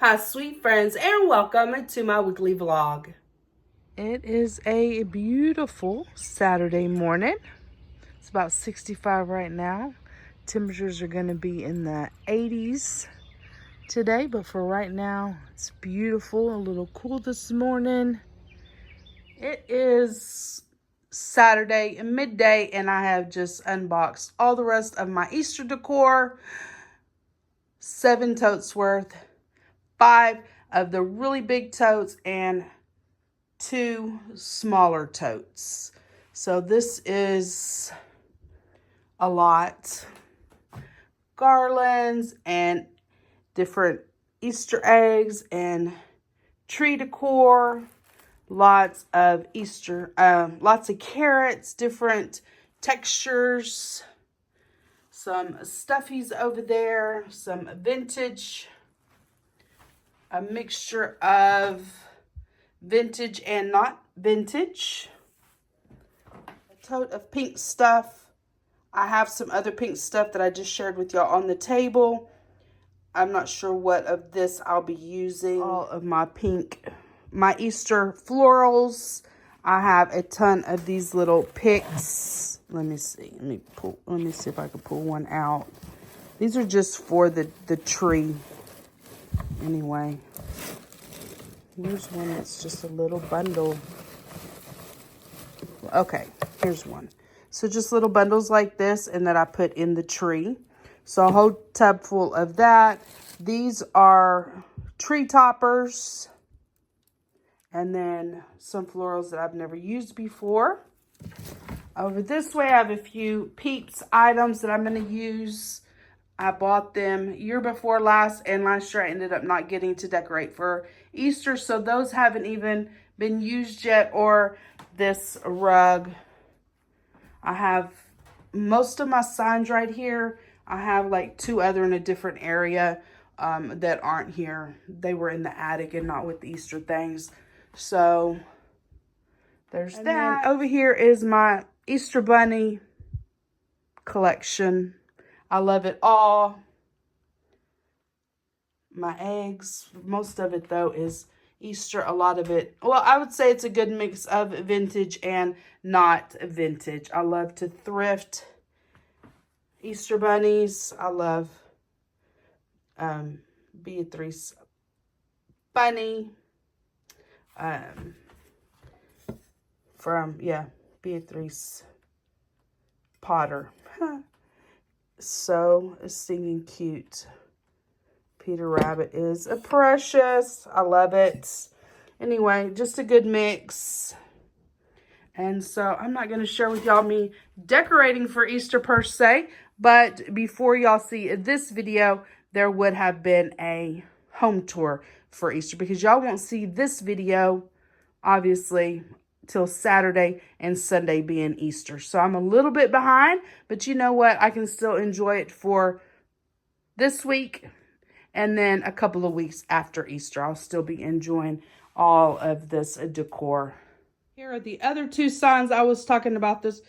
Hi sweet friends, and welcome to my weekly vlog. It is a beautiful Saturday morning. It's about 65 right now. Temperatures are going to be in the 80s today, but for right now, it's beautiful. A little cool this morning. It is Saturday midday, and I have just unboxed all the rest of my Easter decor. 7 totes worth, 5 of the really big totes, and 2 smaller totes. So this is a lot. Garlands and different Easter eggs and tree decor. Lots of Easter, lots of carrots, different textures. Some stuffies over there, some vintage, a mixture of vintage and not vintage. A tote of pink stuff. I have some other pink stuff that I just shared with y'all on the table. I'm not sure what of this I'll be using. All of my pink, my Easter florals. I have a ton of these little picks. Let me see. Let me see if I can pull one out. These are just for the tree. Anyway. Here's one that's just a little bundle. Okay, here's one. So just little bundles like this, and that I put in the tree. So a whole tub full of that. These are tree toppers. And then some florals that I've never used before. Over this way, I have a few Peeps items that I'm going to use. I bought them year before last, and last year I ended up not getting to decorate for Easter. So those haven't even been used yet, or this rug. I have most of my signs right here. I have like 2 other in a different area that aren't here. They were in the attic and not with the Easter things. So there's that. Then over here is my Easter Bunny collection. I love it all. My eggs, most of it though is Easter. A lot of it, well, I would say it's a good mix of vintage and not vintage. I love to thrift Easter bunnies. I love Beatrice bunny from Beatrice Potter. So stinking cute. Peter Rabbit is a precious. I love it. Anyway, just a good mix. And so I'm not going to share with y'all me decorating for Easter per se. But before y'all see this video, there would have been a home tour for Easter. Because y'all won't see this video, obviously, till Saturday and Sunday being Easter. So I'm a little bit behind. But you know what? I can still enjoy it for this week. And then a couple of weeks after Easter, I'll still be enjoying all of this decor. Here are the other 2 signs. I was talking about this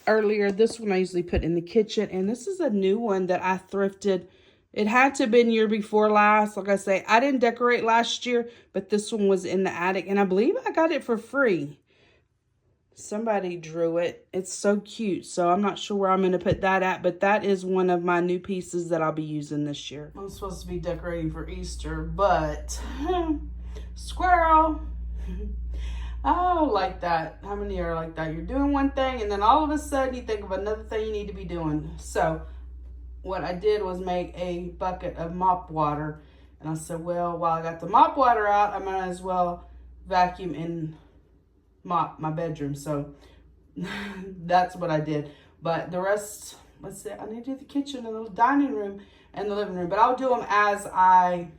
earlier. This one I usually put in the kitchen. And this is a new one that I thrifted. It had to have been year before last. Like I say, I didn't decorate last year, but this one was in the attic. And I believe I got it for free. Somebody drew it. It's so cute. So I'm not sure where I'm going to put that at. But that is one of my new pieces that I'll be using this year. I'm supposed to be decorating for Easter, but squirrel. Oh, like that. How many are like that? You're doing one thing, and then all of a sudden you think of another thing you need to be doing. So what I did was make a bucket of mop water. And I said, well, while I got the mop water out, I might as well vacuum and mop my bedroom. So that's what I did. But the rest, let's see, I need to do the kitchen and the dining room and the living room. But I'll do them as I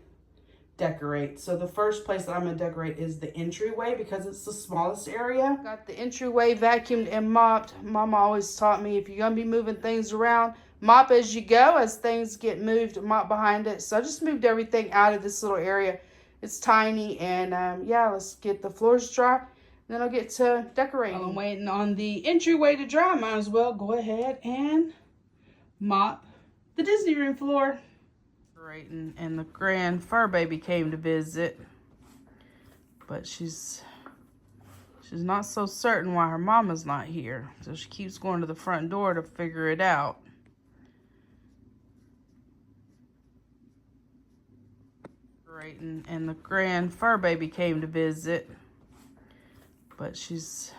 decorate. So the first place that I'm going to decorate is the entryway because it's the smallest area. Got the entryway vacuumed and mopped. Mama always taught me if you're going to be moving things around, mop as you go. As things get moved, mop behind it. So I just moved everything out of this little area. It's tiny, and yeah, let's get the floors dry. Then I'll get to decorating. While I'm waiting on the entryway to dry, might as well go ahead and mop the Disney room floor. And the Gran Furbaby came to visit, but she's not so certain why her mama's not here, so she keeps going to the front door to figure it out. And the Gran Furbaby came to visit, but she's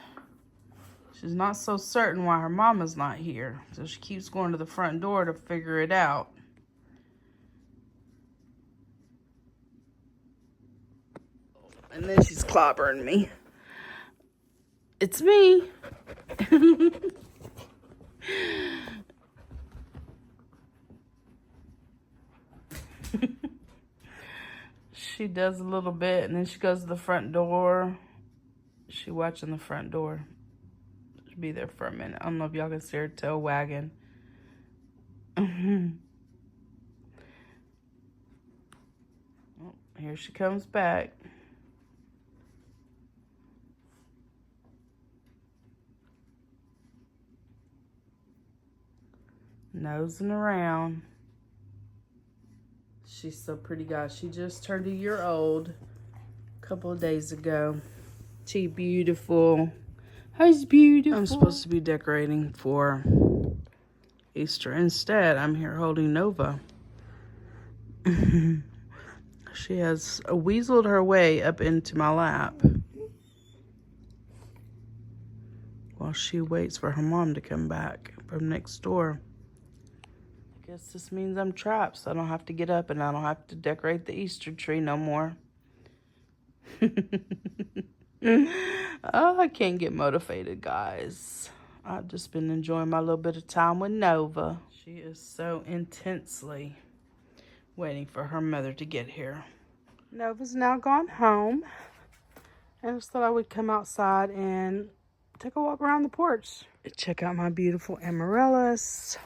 not so certain why her mama's not here, so she keeps going to the front door to figure it out. And then she's clobbering me. It's me. She does a little bit, and then she goes to the front door. She watching the front door. She'll be there for a minute. I don't know if y'all can see her tail wagging. Oh, here she comes back. Nosing around. She's so pretty, guys. She just turned a year old a couple of days ago. She beautiful. How's beautiful? I'm supposed to be decorating for Easter. Instead, I'm here holding Nova. She has weaseled her way up into my lap while she waits for her mom to come back from next door. I guess this means I'm trapped, so I don't have to get up and I don't have to decorate the Easter tree no more. Oh, I can't get motivated, guys. I've just been enjoying my little bit of time with Nova. She is so intensely waiting for her mother to get here. Nova's now gone home. I just thought I would come outside and take a walk around the porch. Check out my beautiful amaryllis.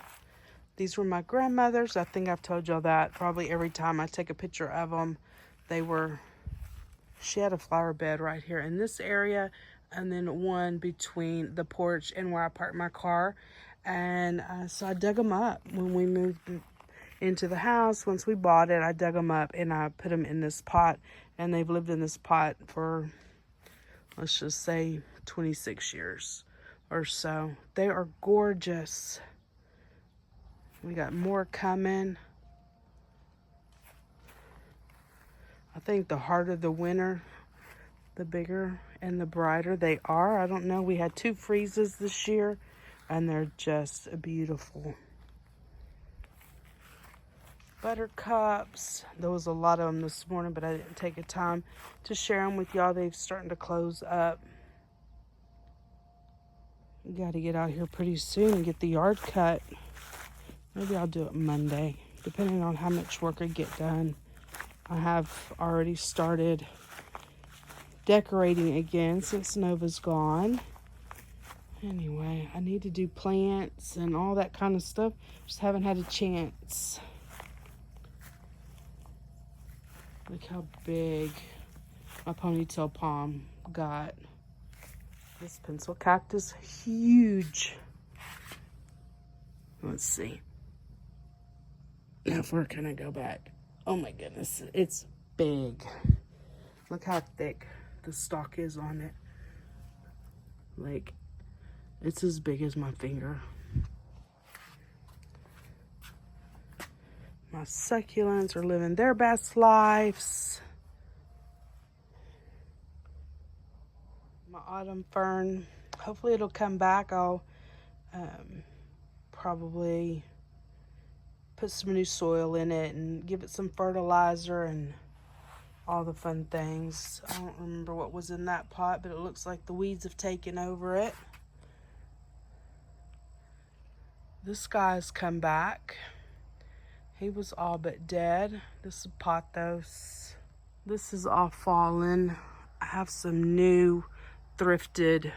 These were my grandmother's. I think I've told y'all that probably every time I take a picture of them. She had a flower bed right here in this area, and then one between the porch and where I parked my car. And so I dug them up when we moved into the house. Once we bought it, I dug them up and I put them in this pot, and they've lived in this pot for, let's just say, 26 years or so. They are gorgeous. We got more coming. I think the harder the winter, the bigger and the brighter they are. I don't know. We had 2 freezes this year, and they're just beautiful. Buttercups. There was a lot of them this morning, but I didn't take the time to share them with y'all. They're starting to close up. We got to get out here pretty soon and get the yard cut. Maybe I'll do it Monday, depending on how much work I get done. I have already started decorating again since Nova's gone. Anyway, I need to do plants and all that kind of stuff. Just haven't had a chance. Look how big my ponytail palm got. This pencil cactus, huge. Let's see. How far can I go back? Oh my goodness, it's big. Look how thick the stalk is on it. Like, it's as big as my finger. My succulents are living their best lives. My autumn fern, hopefully it'll come back. I'll probably put some new soil in it and give it some fertilizer and all the fun things. I don't remember what was in that pot, but it looks like the weeds have taken over it. This guy's come back. He was all but dead. This is pothos. This is all fallen. I have some new thrifted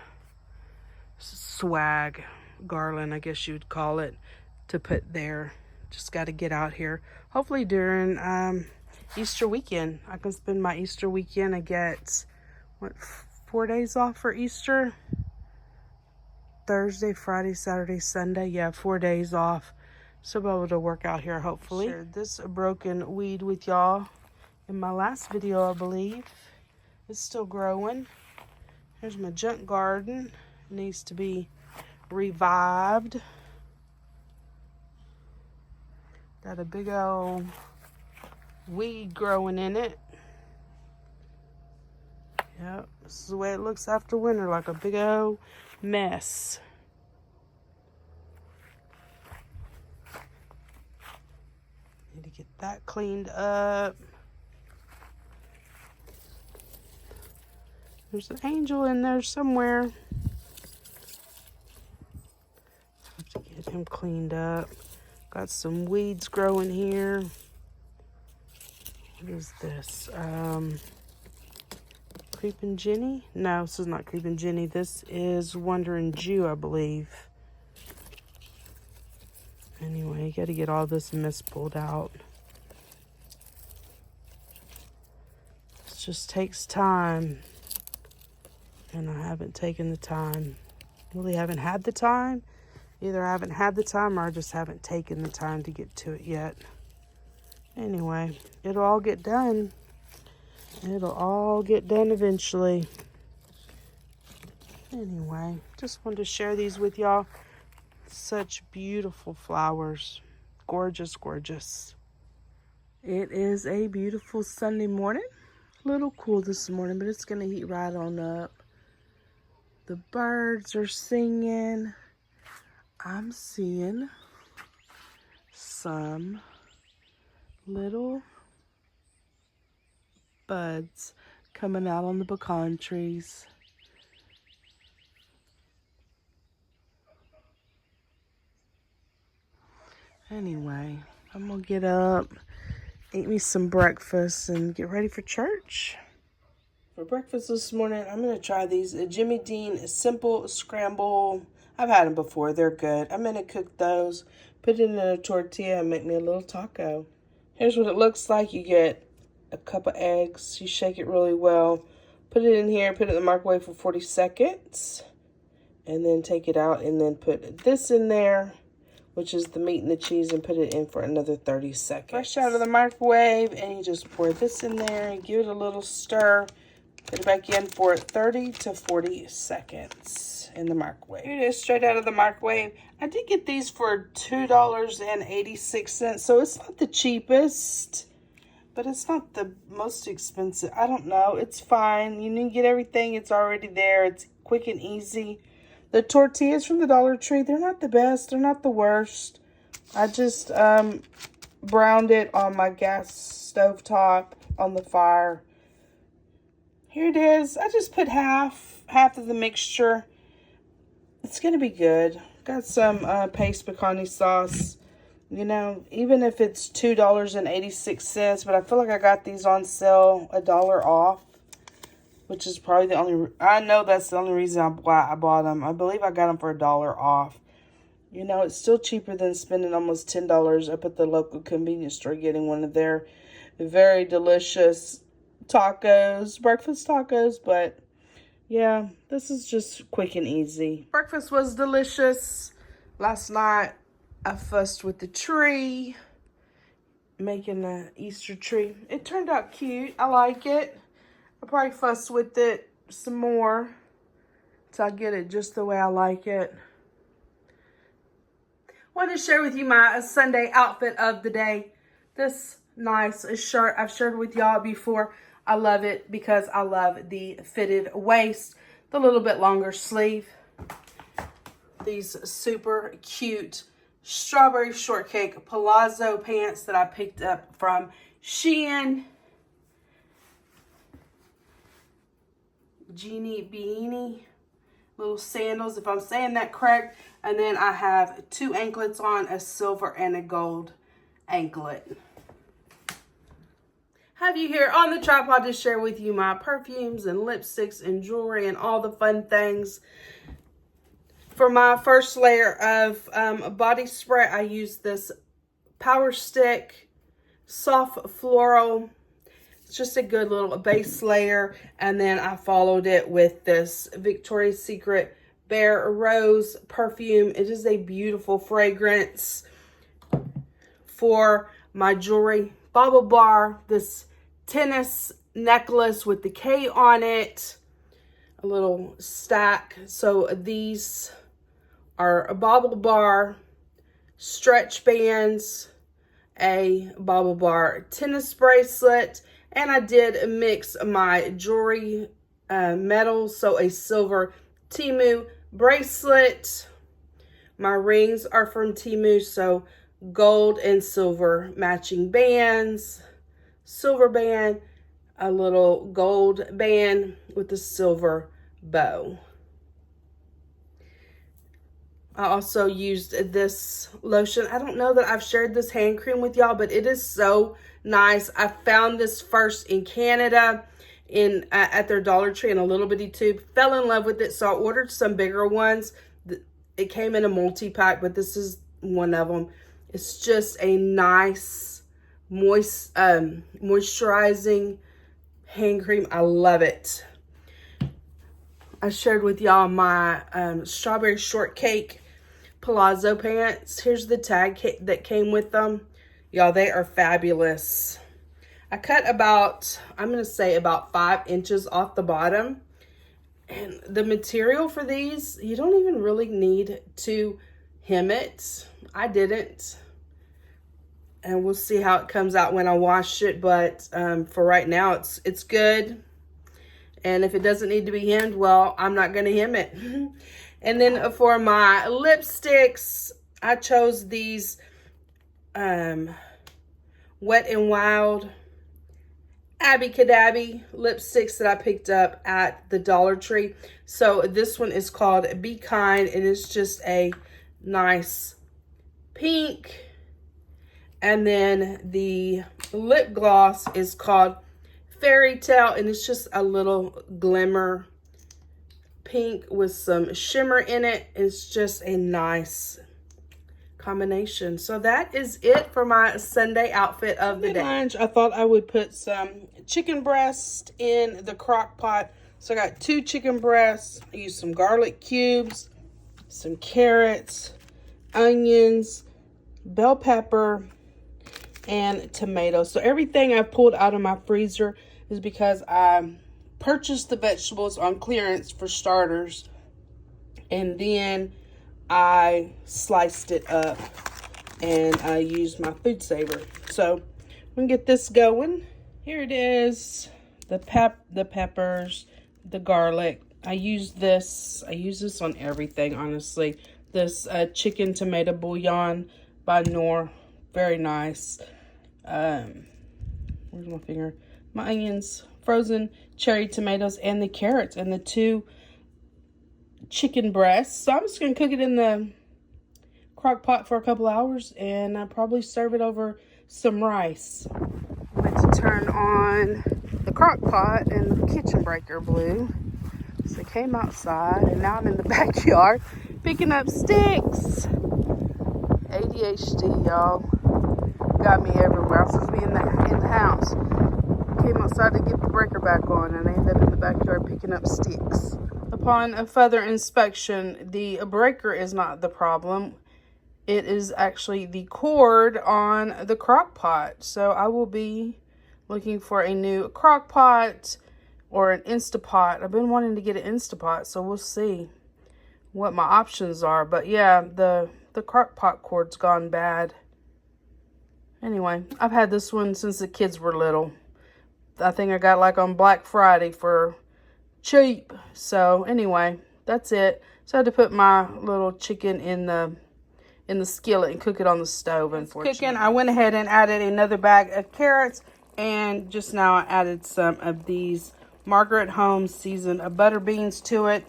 swag, garland, I guess you would call it, to put there. Just got to get out here. Hopefully during Easter weekend. I can spend my Easter weekend. I get, 4 days off for Easter? Thursday, Friday, Saturday, Sunday. Yeah, 4 days off. So I'll be able to work out here, hopefully. Shared this broken weed with y'all in my last video, I believe. It's still growing. Here's my junk garden. It needs to be revived. Got a big old weed growing in it. Yep, this is the way it looks after winter, like a big old mess. Need to get that cleaned up. There's an angel in there somewhere. Have to get him cleaned up. Got some weeds growing here. What is this? Creeping Jenny? No, this is not Creeping Jenny. This is Wandering Jew, I believe. Anyway, you got to get all this mist pulled out. It just takes time. And I haven't taken the time. Really haven't had the time. Either I haven't had the time or I just haven't taken the time to get to it yet. Anyway, it'll all get done. It'll all get done eventually. Anyway, just wanted to share these with y'all. Such beautiful flowers. Gorgeous, gorgeous. It is a beautiful Sunday morning. A little cool this morning, but it's going to heat right on up. The birds are singing. I'm seeing some little buds coming out on the pecan trees. Anyway, I'm gonna get up, eat me some breakfast, and get ready for church. For breakfast this morning, I'm gonna try these Jimmy Dean Simple Scramble. I've had them before, they're good. I'm gonna cook those, put it in a tortilla, and make me a little taco. Here's what it looks like. You get a cup of eggs, you shake it really well, put it in here, put it in the microwave for 40 seconds, and then take it out and then put this in there, which is the meat and the cheese, and put it in for another 30 seconds. Fresh out of the microwave, and you just pour this in there and give it a little stir. Put it back in for 30 to 40 seconds in the microwave. Here it is, straight out of the microwave. I did get these for $2.86, so it's not the cheapest, but it's not the most expensive. I don't know. It's fine. You didn't get everything. It's already there. It's quick and easy. The tortillas from the Dollar Tree, they're not the best. They're not the worst. I just browned it on my gas stove top on the fire. Here it is. I just put half of the mixture. It's going to be good. Got some paste pecani sauce. You know, even if it's $2.86, but I feel like I got these on sale $1 off, which is probably the only, I know that's the only reason why I bought them. I believe I got them for $1 off. You know, it's still cheaper than spending almost $10 up at the local convenience store getting one of their very delicious tacos, breakfast tacos, but yeah, this is just quick and easy. Breakfast was delicious. Last night, I fussed with the tree, making an Easter tree. It turned out cute. I like it. I'll probably fuss with it some more till I get it just the way I like it. Want to share with you my Sunday outfit of the day. This nice shirt I've shared with y'all before. I love it because I love the fitted waist, the little bit longer sleeve. These super cute strawberry shortcake palazzo pants that I picked up from Shein. Genie Beanie little sandals, if I'm saying that correct. And then I have 2 anklets on, a silver and a gold anklet. Have you here on the tripod to share with you my perfumes and lipsticks and jewelry and all the fun things. For my first layer of body spray, I use this Power Stick Soft Floral. It's just a good little base layer. And then I followed it with this Victoria's Secret Bare Rose perfume. It is a beautiful fragrance. for my jewelry. Bauble bar, this tennis necklace with the K on it. A little stack. So these are a bauble bar, stretch bands, a bauble bar tennis bracelet, and I did mix my jewelry metals, so a silver Temu bracelet. My rings are from Temu, so gold and silver matching bands, silver band, a little gold band with a silver bow. I also used this lotion. I don't know that I've shared this hand cream with y'all, but it is so nice. I found this first in Canada at their Dollar Tree in a little bitty tube. Fell in love with it, so I ordered some bigger ones. It came in a multi-pack, but this is one of them. It's just a nice, moisturizing hand cream. I love it. I shared with y'all my strawberry shortcake palazzo pants. Here's the tag that came with them. Y'all, they are fabulous. I cut about, I'm going to say about 5 inches off the bottom. And the material for these, you don't even really need to hem it. I didn't. And we'll see how it comes out when I wash it. But for right now, it's good. And if it doesn't need to be hemmed, well, I'm not going to hem it. And then for my lipsticks, I chose these Wet n Wild Abby Cadabby lipsticks that I picked up at the Dollar Tree. So this one is called Be Kind, and it's just a nice pink. And then the lip gloss is called Fairy Tale, and it's just a little glimmer pink with some shimmer in it. It's just a nice combination. So that is it for my Sunday outfit of the day. Lunch, I thought I would put some chicken breast in the crock pot. So I got 2 chicken breasts. I used some garlic cubes, some carrots, onions, bell pepper, and tomatoes. So everything I pulled out of my freezer is because I purchased the vegetables on clearance for starters, and then I sliced it up and I used my food saver. So I'm gonna get this going. Here it is, the peppers, the garlic. I use this on everything, honestly. This chicken tomato bouillon by Knorr, very nice. Where's my finger? My onions, frozen cherry tomatoes, and the carrots, and the 2 chicken breasts. So I'm just going to cook it in the crock pot for a couple hours, and I'll probably serve it over some rice. I went to turn on the crock pot, and the kitchen breaker blew. So I came outside, and now I'm in the backyard picking up sticks. ADHD, y'all. Got me everywhere. I'm supposed to be in the house. Came outside to get the breaker back on, and I ended up in the backyard picking up sticks. Upon a further inspection, the breaker is not the problem. It is actually the cord on the crock pot. So I will be looking for a new crock pot or an Instapot. I've been wanting to get an Instapot, so we'll see what my options are. But yeah, the crock pot cord's gone bad. Anyway, I've had this one since the kids were little. I think I got like on Black Friday for cheap. So anyway, that's it. So I had to put my little chicken in the skillet and cook it on the stove. Unfortunately, I went ahead and added another bag of carrots, and just now I added some of these Margaret Holmes seasoned butter beans to it,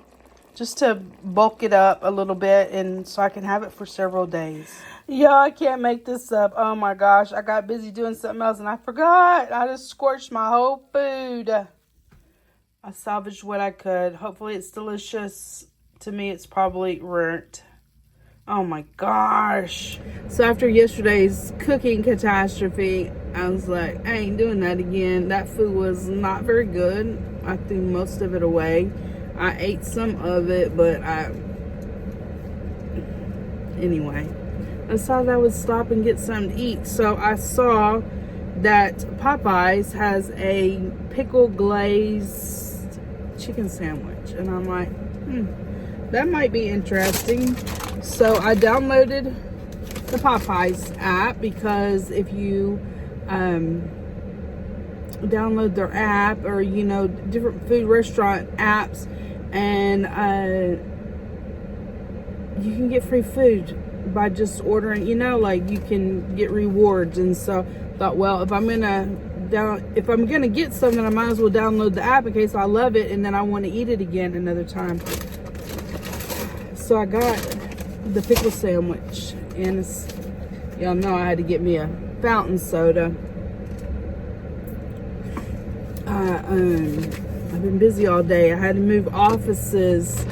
just to bulk it up a little bit, and so I can have it for several days. Yeah, I can't make this up. Oh my gosh, I got busy doing something else and I forgot. I just scorched my whole food. I salvaged what I could. Hopefully it's delicious. To me, it's probably burnt. Oh my gosh. So after yesterday's cooking catastrophe, I was like, I ain't doing that again. That food was not very good. I threw most of it away. I ate some of it, but anyway. decided I would stop and get something to eat. So I saw that Popeyes has a pickle glazed chicken sandwich, and I'm like, that might be interesting. So I downloaded the Popeyes app, because if you download their app, or you know, different food restaurant apps, and you can get free food by just ordering, you know, like you can get rewards. And so I thought, well, if I'm gonna get something, I might as well download the app in case I love it and then I want to eat it again another time. So I got the pickle sandwich, and it's, y'all know I had to get me a fountain soda. I've been busy all day. I had to move offices,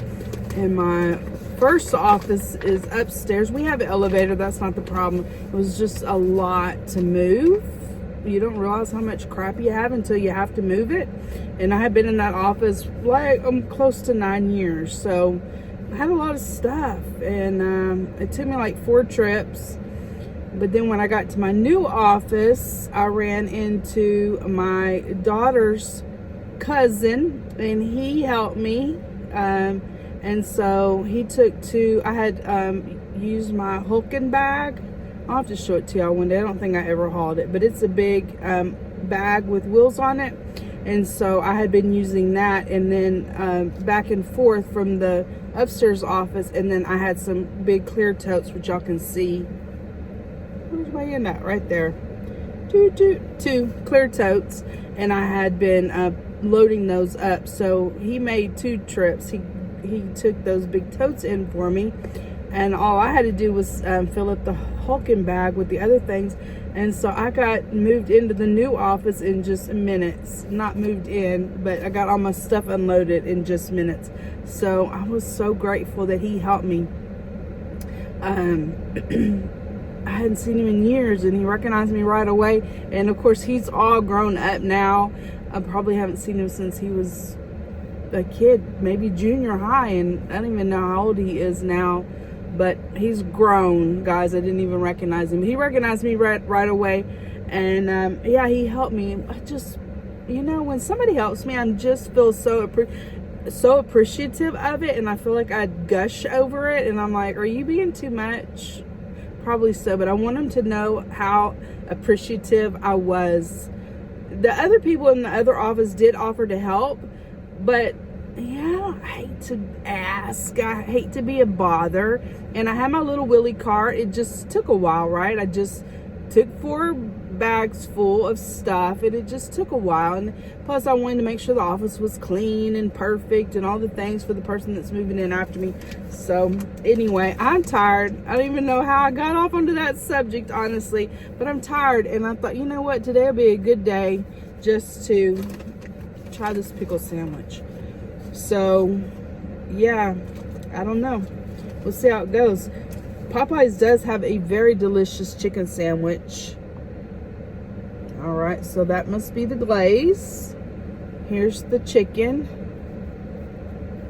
and my first office is upstairs. We have an elevator, that's not the problem. It was just a lot to move. You don't realize how much crap you have until you have to move it. And I had been in that office like close to 9 years, so I had a lot of stuff, and it took me like 4 trips. But then when I got to my new office, I ran into my daughter's cousin, and he helped me. And so he took I had used my Hulken bag. I'll have to show it to y'all one day. I don't think I ever hauled it, but it's a big bag with wheels on it. And so I had been using that, and then back and forth from the upstairs office. And then I had some big clear totes, which y'all can see. Where's my end at? Right there. Two clear totes. And I had been loading those up. So he made 2 trips. He took those big totes in for me, and all I had to do was fill up the Hulken bag with the other things. And so I got moved into the new office in just minutes. Not moved in, but I got all my stuff unloaded in just minutes. So I was so grateful that he helped me. I hadn't seen him in years, and he recognized me right away. And of course, he's all grown up now. I probably haven't seen him since he was a kid, maybe junior high, and I don't even know how old he is now. But he's grown, guys. I didn't even recognize him. He recognized me right away, and yeah, he helped me. I just, you know, when somebody helps me, I just feel so appreciative of it, and I feel like I'd gush over it. And I'm like, are you being too much? Probably so, but I want him to know how appreciative I was. The other people in the other office did offer to help, but yeah, I hate to ask. I hate to be a bother. And I had my little wheelie cart. It just took a while, right? I just took 4 bags full of stuff, and it just took a while. And plus, I wanted to make sure the office was clean and perfect and all the things for the person that's moving in after me. So anyway, I'm tired. I don't even know how I got off onto that subject, honestly, but I'm tired. And I thought, you know what, today will be a good day just to try this pickle sandwich. So yeah, I don't know, we'll see how it goes. Popeyes does have a very delicious chicken sandwich. All right, so that must be the glaze. Here's the chicken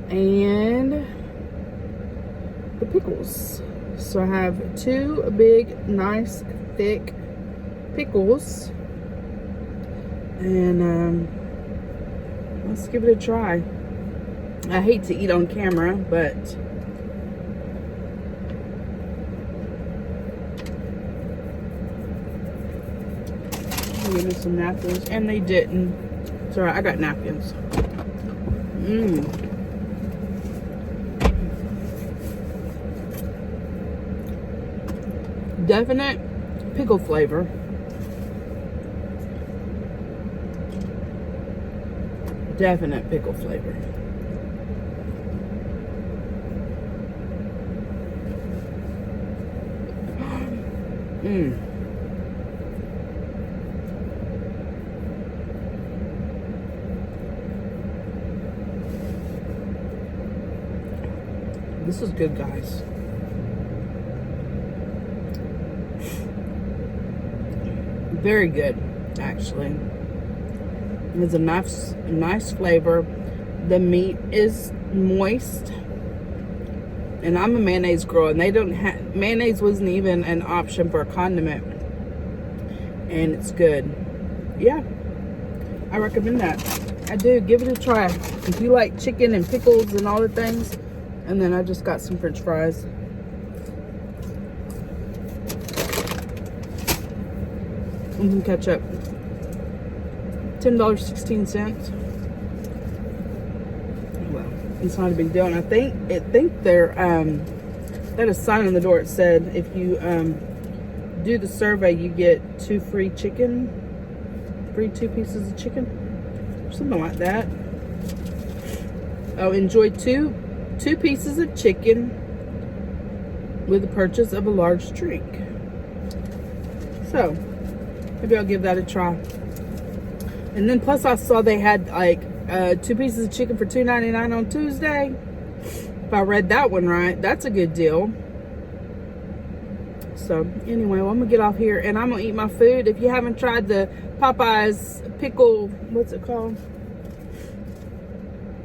and the pickles. So I have 2 big, nice, thick pickles, and let's give it a try. I hate to eat on camera, but give me some napkins, and they didn't. It's alright, I got napkins. Definite pickle flavor. Definite pickle flavor. This is good, guys. Very good, actually. It's a nice flavor. The meat is moist. And I'm a mayonnaise girl, and they don't have, mayonnaise wasn't even an option for a condiment. And it's good. Yeah, I recommend that. I do. Give it a try. If you like chicken and pickles and all the things. And then I just got some French fries. And some ketchup. $10.16. Well, it's not a big deal. And I think they're they had a sign on the door. It said if you do the survey, you get 2 free chicken, 2 pieces of chicken, or something like that. Oh, enjoy two pieces of chicken with the purchase of a large drink. So maybe I'll give that a try. And then plus I saw they had like 2 pieces of chicken for $2.99 on Tuesday. If I read that one right, that's a good deal. So anyway, well, I'm gonna get off here and I'm gonna eat my food. If you haven't tried the Popeyes pickle, what's it called?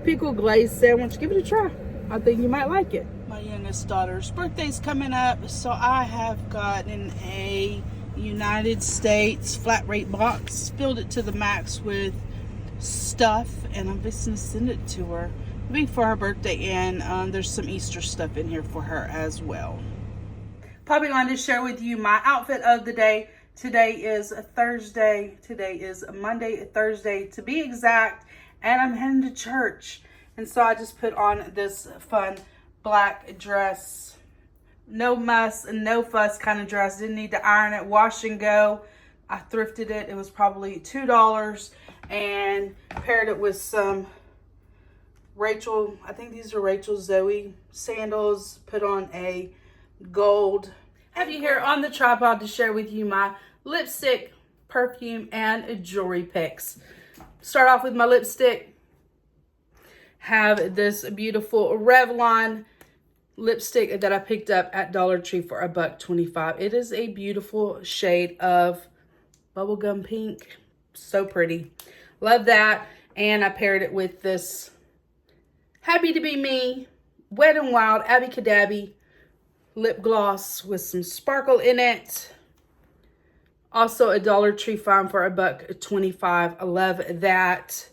Pickle glaze sandwich, give it a try. I think you might like it. My youngest daughter's birthday's coming up, so I have gotten a United States flat rate box, filled it to the max with stuff, and I'm just gonna send it to her. It'll be for her birthday, and there's some Easter stuff in here for her as well. Poppy wanted to share with you my outfit of the day. Today is Thursday. Today is Monday, Thursday to be exact, and I'm heading to church. And so I just put on this fun black dress. No muss and no fuss kind of dress. Didn't need to iron it, wash and go. I thrifted it. It was probably $2 and paired it with some Rachel, I think these are Rachel Zoe sandals. Put on a gold. Have you here on the tripod to share with you my lipstick, perfume, and jewelry picks. Start off with my lipstick. Have this beautiful Revlon lipstick that I picked up at Dollar Tree for $1.25. It is a beautiful shade of bubblegum pink. So pretty. Love that. And I paired it with this Happy to Be Me Wet n Wild Abby Cadabby lip gloss with some sparkle in it. Also a Dollar Tree find for $1.25. I love that.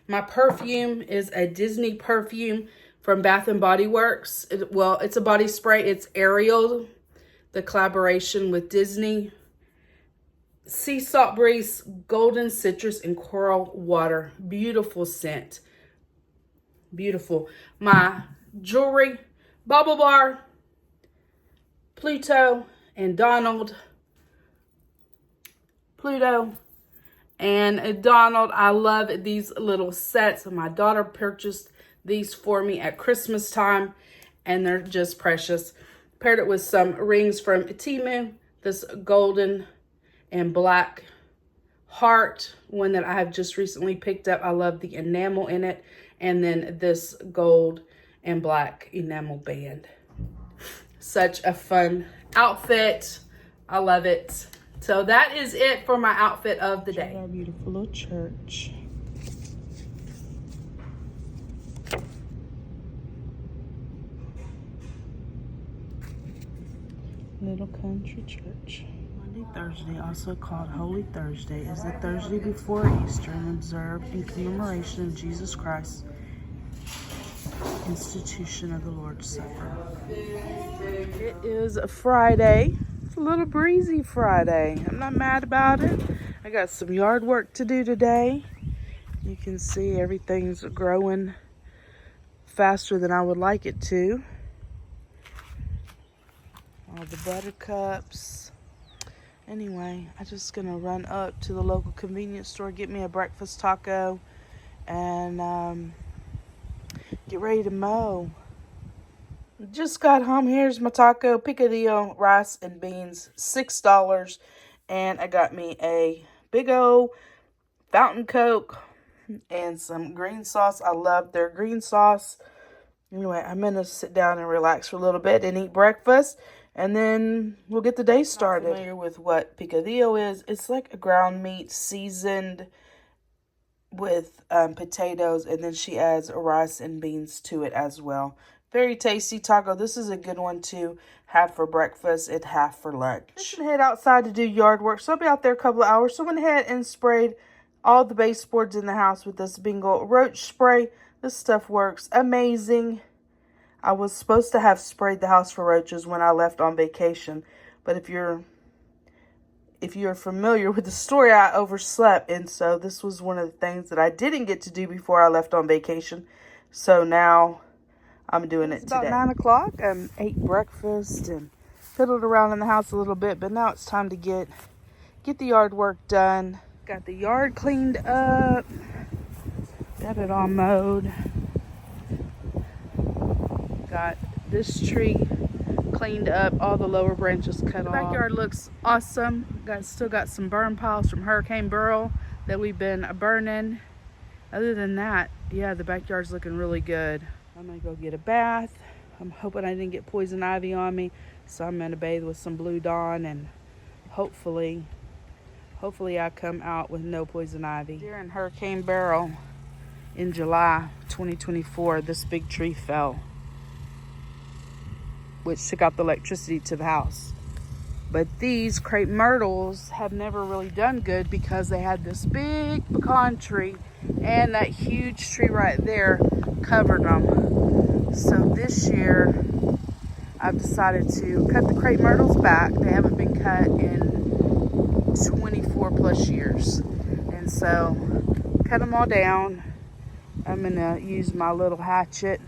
My perfume is a Disney perfume from Bath and Body Works. It's a body spray. It's Ariel, the collaboration with Disney. Sea Salt Breeze, Golden Citrus, and Coral Water. Beautiful scent. Beautiful. My jewelry, Bubble Bar, Pluto, and Donald. Pluto and Donald. I love these little sets. My daughter purchased these for me at Christmas time, and they're just precious. Paired it with some rings from Temu. This golden and black heart, one that I have just recently picked up. I love the enamel in it. And then this gold and black enamel band. Such a fun outfit. I love it. So that is it for my outfit of the day. Our beautiful little church. Little country church. Monday, Thursday, also called Holy Thursday, is the Thursday before Easter and observed in commemoration of Jesus Christ's institution of the Lord's Supper. It is a Friday. It's a little breezy Friday. I'm not mad about it. I got some yard work to do today. You can see everything's growing faster than I would like it to. All the buttercups. Anyway, I'm just gonna run up to the local convenience store, get me a breakfast taco, and get ready to mow. Just got home. Here's my taco, Picadillo, rice and beans, $6. And I got me a big old fountain Coke and some green sauce. I love their green sauce. Anyway, I'm going to sit down and relax for a little bit and eat breakfast. And then we'll get the day started. I'm familiar with what Picadillo is. It's like a ground meat seasoned with potatoes. And then she adds rice and beans to it as well. Very tasty taco. This is a good one to have for breakfast and half for lunch. I should head outside to do yard work, so I'll be out there a couple of hours. So I went ahead and sprayed all the baseboards in the house with this Bingo roach spray. This stuff works amazing. I was supposed to have sprayed the house for roaches when I left on vacation, but if you're familiar with the story, I overslept, and so this was one of the things that I didn't get to do before I left on vacation. So now I'm doing it today. About 9 o'clock. I ate breakfast and fiddled around in the house a little bit, but now it's time to get the yard work done. Got the yard cleaned up. Got it all mowed. Got this tree cleaned up, all the lower branches cut off. The backyard looks awesome. Still got some burn piles from Hurricane Burl that we've been burning. Other than that, yeah, the backyard's looking really good. I'm gonna go get a bath. I'm hoping I didn't get poison ivy on me, so I'm gonna bathe with some Blue Dawn, and hopefully I come out with no poison ivy. During Hurricane Beryl in July 2024, this big tree fell, which took out the electricity to the house. But these crepe myrtles have never really done good because they had this big pecan tree and that huge tree right there covered them. So this year I've decided to cut the crepe myrtles back. They haven't been cut in 24 plus years. And so cut them all down. I'm gonna use my little hatchet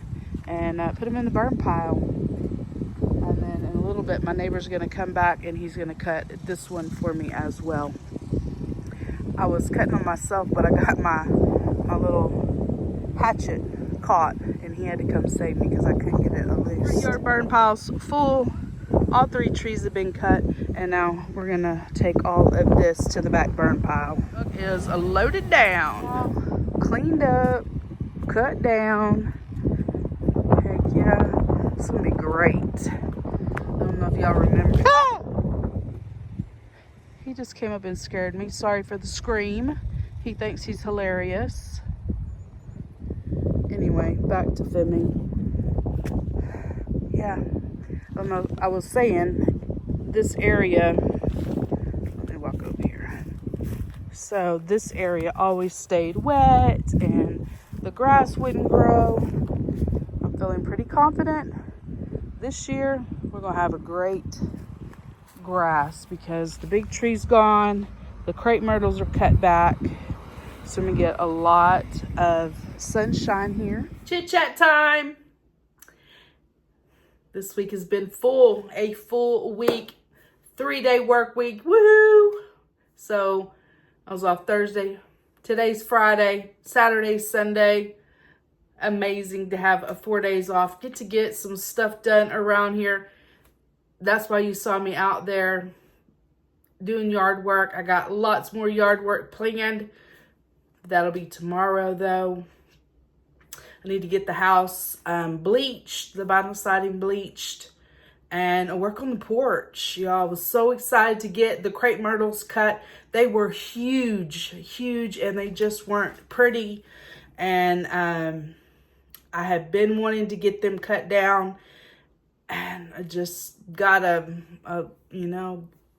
and put them in the burn pile. A little bit, my neighbor's gonna come back and he's gonna cut this one for me as well. I was cutting them myself, but I got my little hatchet caught and he had to come save me because I couldn't get it loose. Yard burn pile's full. All 3 trees have been cut, and now we're gonna take all of this to the back burn pile. It is loaded down, cleaned up, cut down. Heck yeah, it's gonna be great. I don't know if y'all remember. He just came up and scared me. Sorry for the scream. He thinks he's hilarious. Anyway, back to filming. Yeah, I don't know. I was saying this area. Let me walk over here. So this area always stayed wet and the grass wouldn't grow. I'm feeling pretty confident this year we're gonna have a great grass because the big tree's gone, the crepe myrtles are cut back, so I'm gonna get a lot of sunshine here. Chit chat time. This week has been full, a full week, 3-day work week. Woohoo! So I was off Thursday. Today's Friday, Saturday, Sunday. Amazing to have 4 days off. Get to get some stuff done around here. That's why you saw me out there doing yard work. I got lots more yard work planned. That'll be tomorrow though. I need to get the house bleached, the vinyl siding bleached, and work on the porch. Y'all, I was so excited to get the crepe myrtles cut. They were huge, and they just weren't pretty. And I have been wanting to get them cut down, and I just got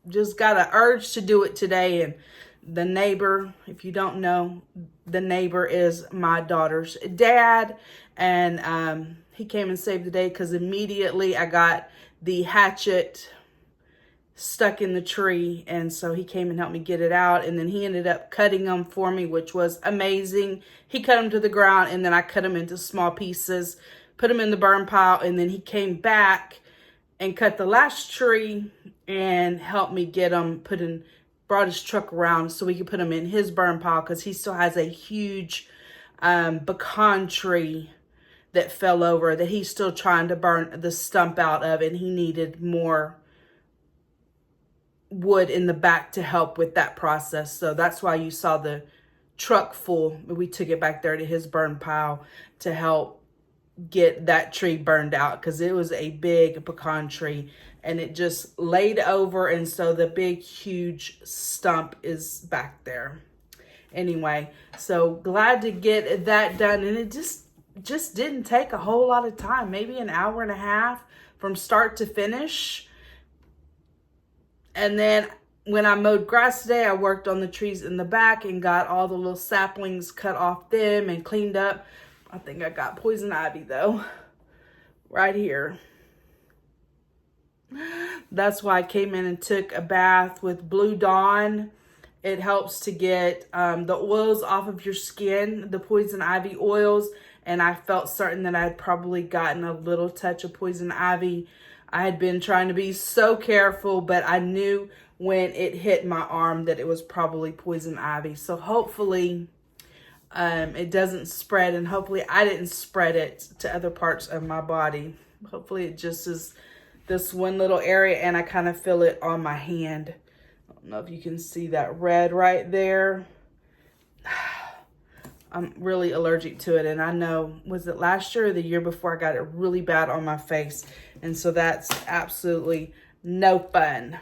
just got an urge to do it today. And the neighbor, if you don't know, the neighbor is my daughter's dad, and he came and saved the day because immediately I got the hatchet stuck in the tree, and so he came and helped me get it out, and then he ended up cutting them for me, which was amazing. He cut them to the ground, and then I cut them into small pieces, put them in the burn pile, and then he came back and cut the last tree and helped me get them brought his truck around so we could put them in his burn pile because he still has a huge pecan tree that fell over that he's still trying to burn the stump out of, and he needed more wood in the back to help with that process. So that's why you saw the truck full. We took it back there to his burn pile to help get that tree burned out because it was a big pecan tree and it just laid over, and so the big huge stump is back there. Anyway, so glad to get that done, and it just just didn't take a whole lot of time, maybe an hour and a half from start to finish. And then when I mowed grass today, I worked on the trees in the back and got all the little saplings cut off them and cleaned up. I think I got poison ivy though, right here. That's why I came in and took a bath with Blue Dawn. It helps to get the oils off of your skin, the poison ivy oils. And I felt certain that I had probably gotten a little touch of poison ivy. I had been trying to be so careful, but I knew when it hit my arm that it was probably poison ivy. So hopefully it doesn't spread, and hopefully I didn't spread it to other parts of my body. Hopefully it just is this one little area, and I kind of feel it on my hand. I don't know if you can see that red right there. I'm really allergic to it, and I know, was it last year or the year before, I got it really bad on my face, and so that's absolutely no fun.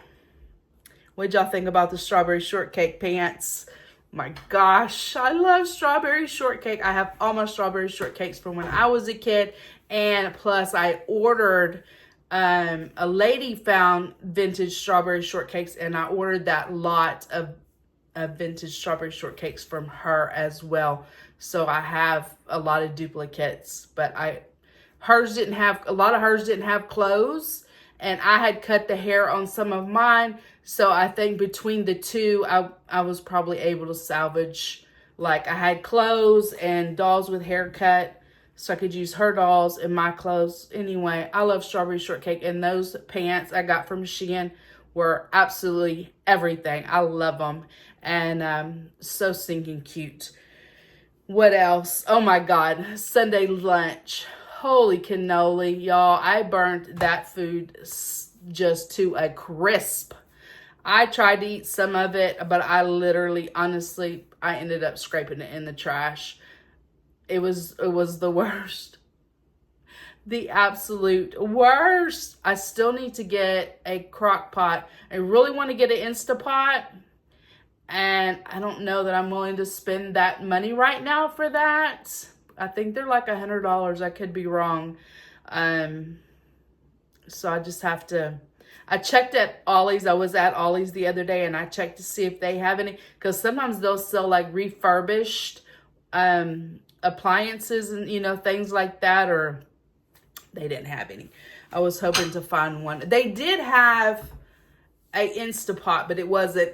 What'd y'all think about the strawberry shortcake pants? My gosh, I love strawberry shortcake. I have all my strawberry shortcakes from when I was a kid, and plus I ordered, a lady found vintage strawberry shortcakes, and I ordered that lot of vintage strawberry shortcakes from her as well. So I have a lot of duplicates, but a lot of hers didn't have clothes, and I had cut the hair on some of mine. So I think between the two, I was probably able to salvage, like I had clothes and dolls with haircut, so I could use her dolls in my clothes. Anyway, I love strawberry shortcake, and those pants I got from Shein were absolutely everything. I love them, and so stinking cute. What else? Oh my God, Sunday lunch. Holy cannoli, y'all. I burnt that food just to a crisp. I tried to eat some of it, but I literally, honestly, I ended up scraping it in the trash. It was the worst. The absolute worst. I still need to get a crock pot. I really want to get an Instapot, and I don't know that I'm willing to spend that money right now for that. I think they're like $100. I could be wrong. So I just have to, I checked at Ollie's. I was at Ollie's the other day, and I checked to see if they have any, because sometimes they'll sell like refurbished appliances and, you know, things like that, or they didn't have any. I was hoping to find one. They did have a Instapot, but it wasn't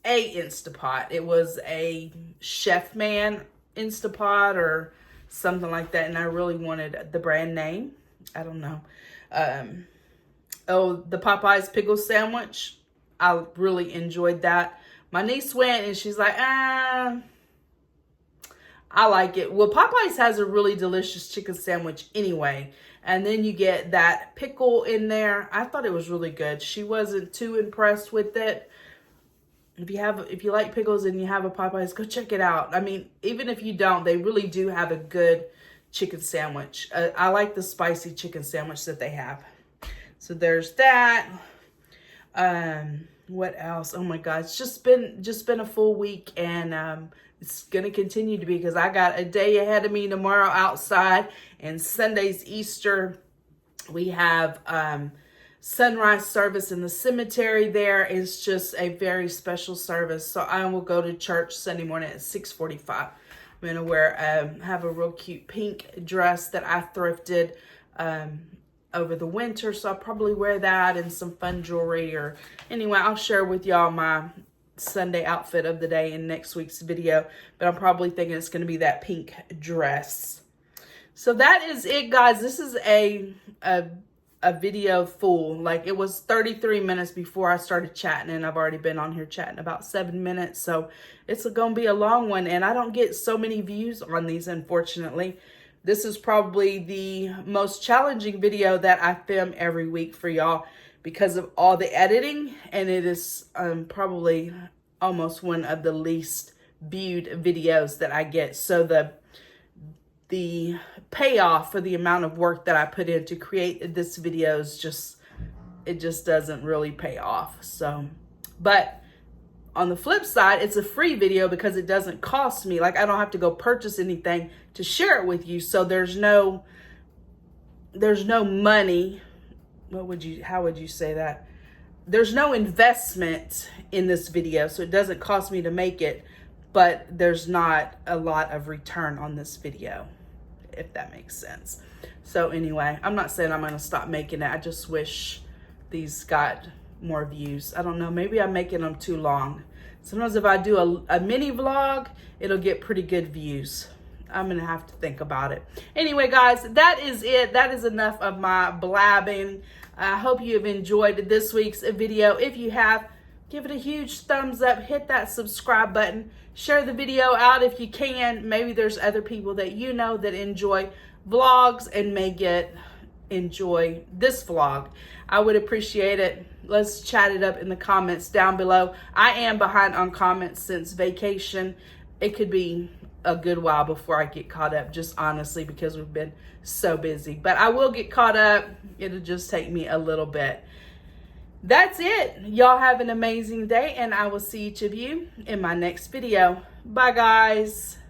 a Instapot. It was a Chef Man Instapot or something like that, and I really wanted the brand name. I don't know. Oh, the Popeyes pickle sandwich. I really enjoyed that. My niece went, and she's like, I like it. Well, Popeyes has a really delicious chicken sandwich anyway. And then you get that pickle in there. I thought it was really good. She wasn't too impressed with it. If you like pickles and you have a Popeyes, go check it out. I mean, even if you don't, they really do have a good chicken sandwich. I like the spicy chicken sandwich that they have. So there's that. What else? Oh my God, it's just been a full week, and it's gonna continue to be, because I got a day ahead of me tomorrow outside, and Sunday's Easter. We have sunrise service in the cemetery there. It's just a very special service. So I will go to church Sunday morning at 6:45. I'm gonna wear have a real cute pink dress that I thrifted over the winter, so I'll probably wear that and some fun jewelry. Or anyway, I'll share with y'all my Sunday outfit of the day in next week's video, but I'm probably thinking it's going to be that pink dress. So that is it, guys. This is a video full. Like, it was 33 minutes before I started chatting, and I've already been on here chatting about 7 minutes, so it's going to be a long one, and I don't get so many views on these, unfortunately. This is probably the most challenging video that I film every week for y'all because of all the editing, and it is probably almost one of the least viewed videos that I get. So the payoff for the amount of work that I put in to create this video is just, it just doesn't really pay off. So, but on the flip side, it's a free video because it doesn't cost me. Like, I don't have to go purchase anything to share it with you. So there's no money. How would you say that? There's no investment in this video, so it doesn't cost me to make it, but there's not a lot of return on this video, if that makes sense. So anyway, I'm not saying I'm going to stop making it. I just wish these got more views. I don't know, maybe I'm making them too long. Sometimes if I do a mini vlog, it'll get pretty good views. I'm gonna have to think about it. Anyway, guys, that is it. That is enough of my blabbing. I hope you have enjoyed this week's video. If you have, give it a huge thumbs up, hit that subscribe button, share the video out if you can. Maybe there's other people that you know that enjoy vlogs and may enjoy this vlog. I would appreciate it. Let's chat it up in the comments down below. I am behind on comments since vacation. It could be a good while before I get caught up, just honestly, because we've been so busy. But I will get caught up. It'll just take me a little bit. That's it. Y'all have an amazing day, and I will see each of you in my next video. Bye, guys.